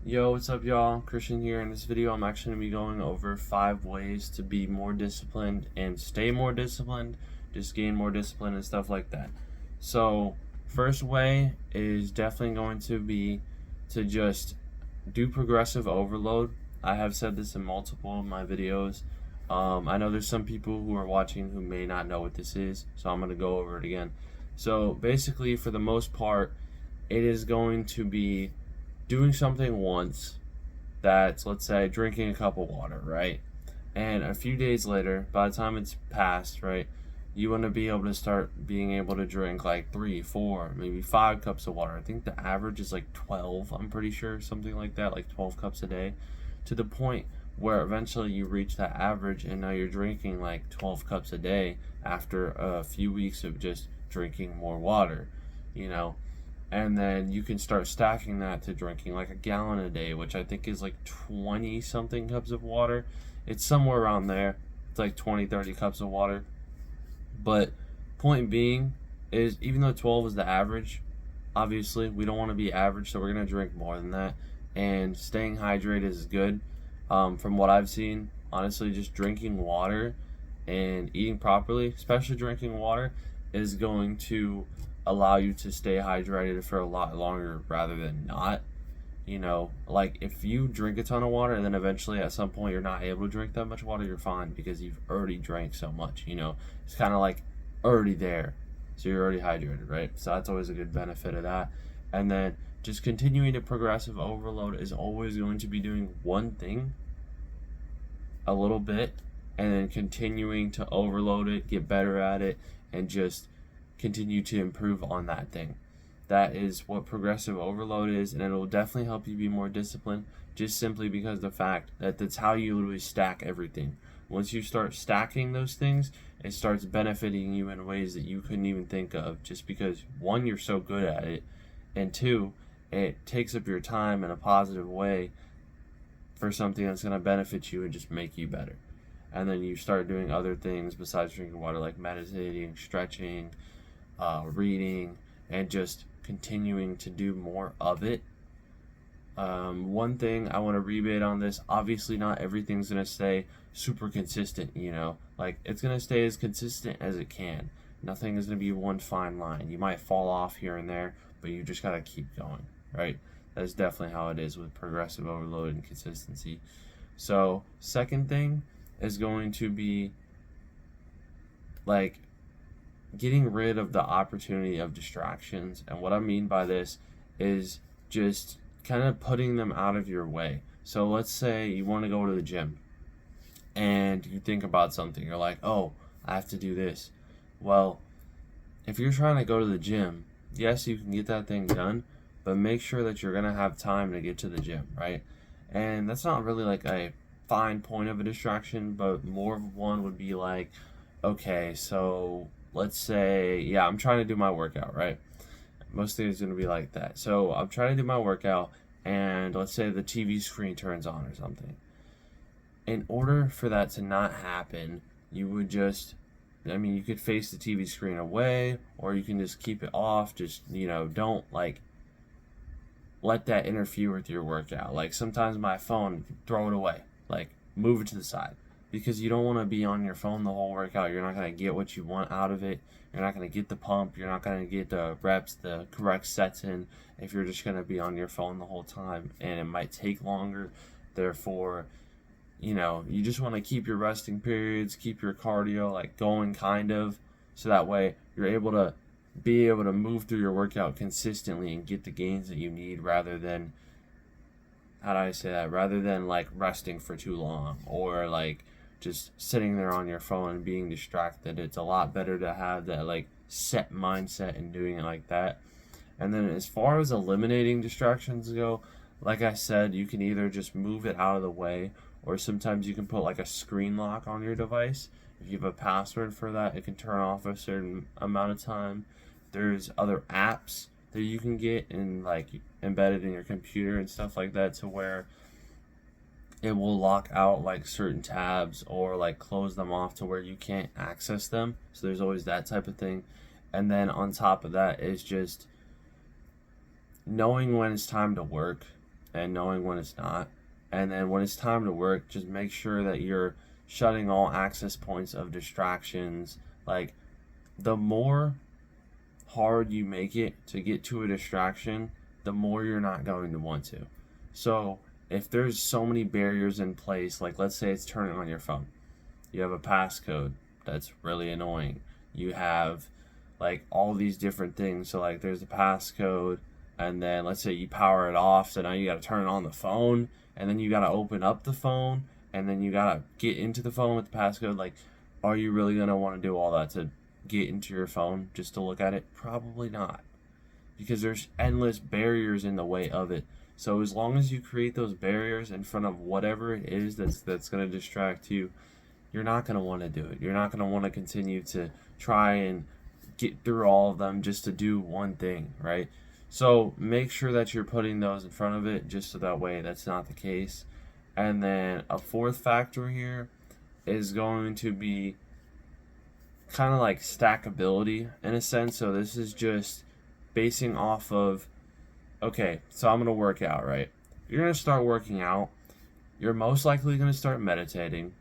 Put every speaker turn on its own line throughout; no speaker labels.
Yo, what's up, y'all? Christian here. In this video, I'm actually going to be going over 5 ways to be more disciplined and stay more disciplined, just gain more discipline and stuff like that. So, first way is definitely going to be to just do progressive overload. I have said this in multiple of my videos. I know there's some people who are watching who may not know what this is, so I'm going to go over it again. So, basically, for the most part, it is going to be doing something once that's, let's say, drinking a cup of water, right? And a few days later, by the time it's passed, right, you want to be able to start being able to drink like 3, 4, maybe 5 cups of water. I think the average is like 12, I'm pretty sure, something like that, like 12 cups a day, to the point where eventually you reach that average and now you're drinking like 12 cups a day after a few weeks of just drinking more water, you know? And then you can start stacking that to drinking like a gallon a day, which I think is like 20 something cups of water. It's somewhere around there. It's like 20, 30 cups of water. But point being is, even though 12 is the average, obviously we don't want to be average, so we're going to drink more than that. And staying hydrated is good. From what I've seen, honestly, just drinking water and eating properly, especially drinking water, is going to allow you to stay hydrated for a lot longer rather than not. Like if you drink a ton of water and then eventually at some point you're not able to drink that much water, you're fine because you've already drank so much. It's kind of like already there. So you're already hydrated, right? So that's always a good benefit of that. And then just continuing to progressive overload is always going to be doing one thing a little bit and then continuing to overload it, get better at it, and just continue to improve on that thing. That is what progressive overload is, and it'll definitely help you be more disciplined, just simply because of the fact that that's how you literally stack everything. Once you start stacking those things, it starts benefiting you in ways that you couldn't even think of, just because one, you're so good at it, and two, it takes up your time in a positive way for something that's going to benefit you and just make you better. And then you start doing other things besides drinking water, like meditating, stretching, reading, and just continuing to do more of it. One thing I want to rebate on this, obviously not everything's going to stay super consistent, like it's going to stay as consistent as it can. Nothing is going to be one fine line. You might fall off here and there, but you just got to keep going, right? That's definitely how it is with progressive overload and consistency. So second thing is going to be like getting rid of the opportunity of distractions. And what I mean by this is just kind of putting them out of your way. So let's say you want to go to the gym and you think about something. You're like, oh, I have to do this. Well, if you're trying to go to the gym, yes, you can get that thing done, but make sure that you're going to have time to get to the gym, right? And that's not really like a fine point of a distraction, but more of one would be like, okay, so let's say, yeah, I'm trying to do my workout, right? Most things are going to be like that. So I'm trying to do my workout, and let's say the TV screen turns on or something. In order for that to not happen, you would just, you could face the TV screen away, or you can just keep it off. Just, don't like let that interfere with your workout. Like sometimes my phone, throw it away, like move it to the side, because you don't want to be on your phone the whole workout. You're not going to get what you want out of it. You're not going to get the pump. You're not going to get the reps, the correct sets in, if you're just going to be on your phone the whole time, and it might take longer. Therefore, you just want to keep your resting periods, keep your cardio like going kind of, so that way you're able to move through your workout consistently and get the gains that you need, rather than, how do I say that, rather than like resting for too long or like just sitting there on your phone and being distracted. It's a lot better to have that like set mindset and doing it like that. And then as far as eliminating distractions go, like I said, you can either just move it out of the way, or sometimes you can put like a screen lock on your device. If you have a password for that, it can turn off a certain amount of time. There's other apps that you can get and like embedded in your computer and stuff like that, to where it will lock out like certain tabs or like close them off to where you can't access them. So there's always that type of thing. And then on top of that is just knowing when it's time to work and knowing when it's not. And then when it's time to work, just make sure that you're shutting all access points of distractions. Like, the more hard you make it to get to a distraction, the more you're not going to want to. So if there's so many barriers in place, like let's say it's turning on your phone, you have a passcode that's really annoying. You have like all these different things. So like there's the passcode, and then let's say you power it off, so now you got to turn on the phone, and then you got to open up the phone, and then you got to get into the phone with the passcode. Like, are you really going to want to do all that to get into your phone just to look at it? Probably not, because there's endless barriers in the way of it. So as long as you create those barriers in front of whatever it is that's going to distract you, you're not going to want to do it. You're not going to want to continue to try and get through all of them just to do one thing, right? So make sure that you're putting those in front of it, just so that way that's not the case. And then a fourth factor here is going to be kind of like stackability in a sense. So this is just basing off of, okay, so I'm going to work out, right? You're going to start working out. You're most likely going to start meditating.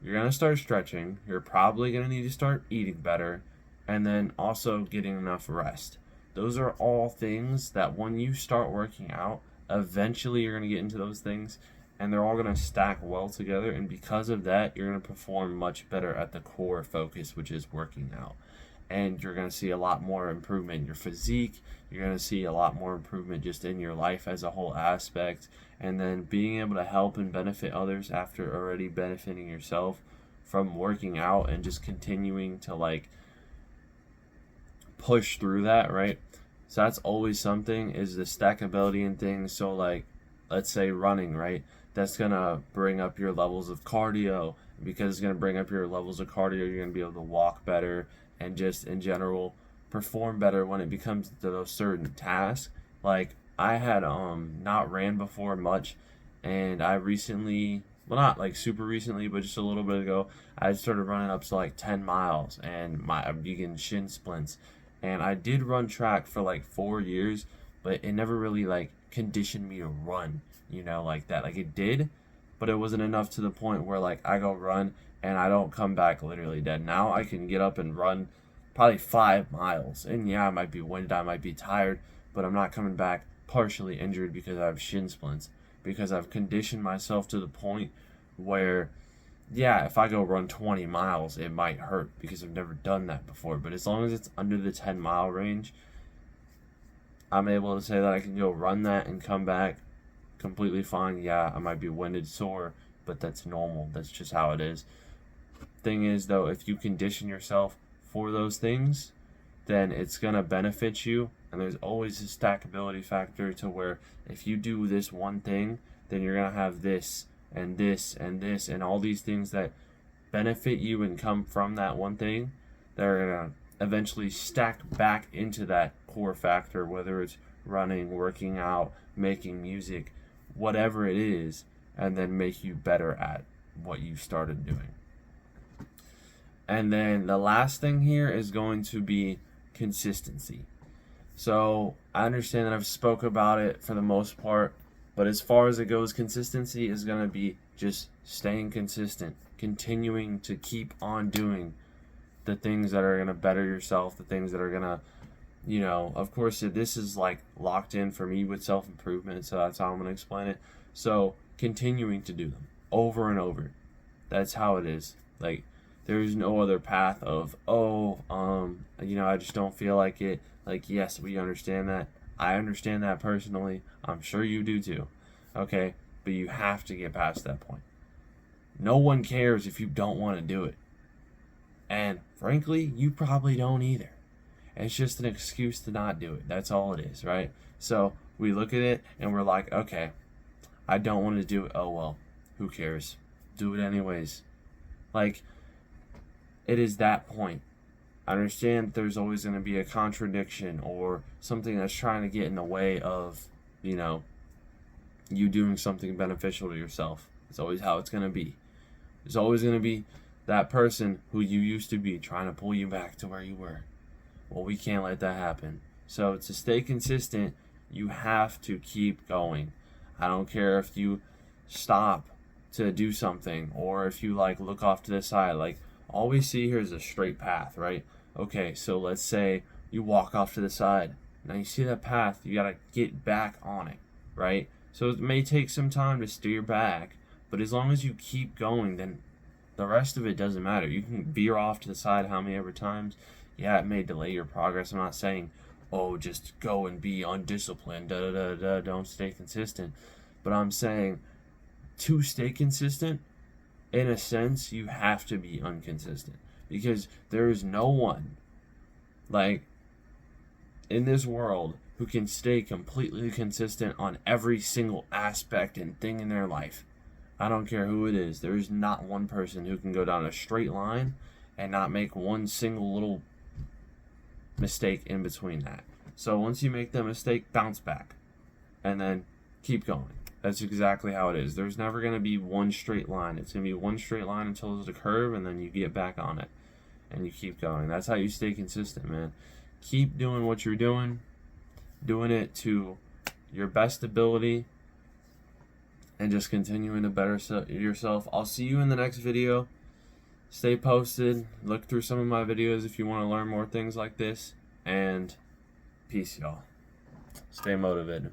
You're going to start stretching. You're probably going to need to start eating better. And then also getting enough rest. Those are all things that when you start working out, eventually you're going to get into those things, and they're all going to stack well together. And because of that, you're going to perform much better at the core focus, which is working out. And you're going to see a lot more improvement in your physique. You're going to see a lot more improvement just in your life as a whole aspect. And then being able to help and benefit others after already benefiting yourself from working out, and just continuing to like push through that, right? So that's always something, is the stackability in things. So like, let's say running, right? That's going to bring up your levels of cardio. Because it's going to bring up your levels of cardio, you're going to be able to walk better and just in general perform better when it becomes to those certain tasks. Like I had not ran before much, and I recently, well, not like super recently, but just a little bit ago, I started running up to like 10 miles, and I'm getting shin splints. And I did run track for like 4 years, but it never really like conditioned me to run, like that. Like it did, but it wasn't enough to the point where like I go run and I don't come back literally dead. Now I can get up and run probably 5 miles. And yeah, I might be winded, I might be tired, but I'm not coming back partially injured because I have shin splints. Because I've conditioned myself to the point where, yeah, if I go run 20 miles, it might hurt because I've never done that before. But as long as it's under the 10-mile range, I'm able to say that I can go run that and come back completely fine. Yeah, I might be winded, sore, but that's normal. That's just how it is. Thing is, though, if you condition yourself for those things, then it's going to benefit you. And there's always a stackability factor to where if you do this one thing, then you're going to have this and this and this and all these things that benefit you and come from that one thing. They're going to eventually stack back into that core factor, whether it's running, working out, making music, whatever it is, and then make you better at what you started doing. And then the last thing here is going to be consistency. So I understand that I've spoke about it for the most part, but as far as it goes, consistency is going to be just staying consistent, continuing to keep on doing the things that are going to better yourself, the things that are going to, of course, this is like locked in for me with self-improvement, so that's how I'm going to explain it. So continuing to do them over and over. That's how it is. Like, there's no other path of, I just don't feel like it. Like, yes, we understand that. I understand that personally. I'm sure you do too. Okay? But you have to get past that point. No one cares if you don't want to do it. And frankly, you probably don't either. It's just an excuse to not do it. That's all it is, right? So we look at it and we're like, okay, I don't want to do it. Oh, well, who cares? Do it anyways. Like, it is that point. I understand there's always going to be a contradiction or something that's trying to get in the way of, you doing something beneficial to yourself. It's always how it's going to be. There's always going to be that person who you used to be trying to pull you back to where you were. Well, we can't let that happen. So to stay consistent, you have to keep going. I don't care if you stop to do something or if you like look off to the side. Like, all we see here is a straight path, right? Okay, so let's say you walk off to the side. Now you see that path, you gotta get back on it, right? So it may take some time to steer back, but as long as you keep going, then the rest of it doesn't matter. You can veer off to the side how many ever times. Yeah, it may delay your progress. I'm not saying, oh, just go and be undisciplined, don't stay consistent. But I'm saying, to stay consistent, in a sense, you have to be inconsistent. Because there is no one, like, in this world who can stay completely consistent on every single aspect and thing in their life. I don't care who it is. There is not one person who can go down a straight line and not make one single little mistake in between that. So once you make that mistake, bounce back and then keep going. That's exactly how it is. There's never going to be one straight line. It's going to be one straight line until there's a curve, and then you get back on it and you keep going. That's how you stay consistent, man. Keep doing what you're doing it to your best ability, and just continuing to better yourself. I'll see you in the next video. Stay posted. Look through some of my videos if you want to learn more things like this. And peace, y'all. Stay motivated.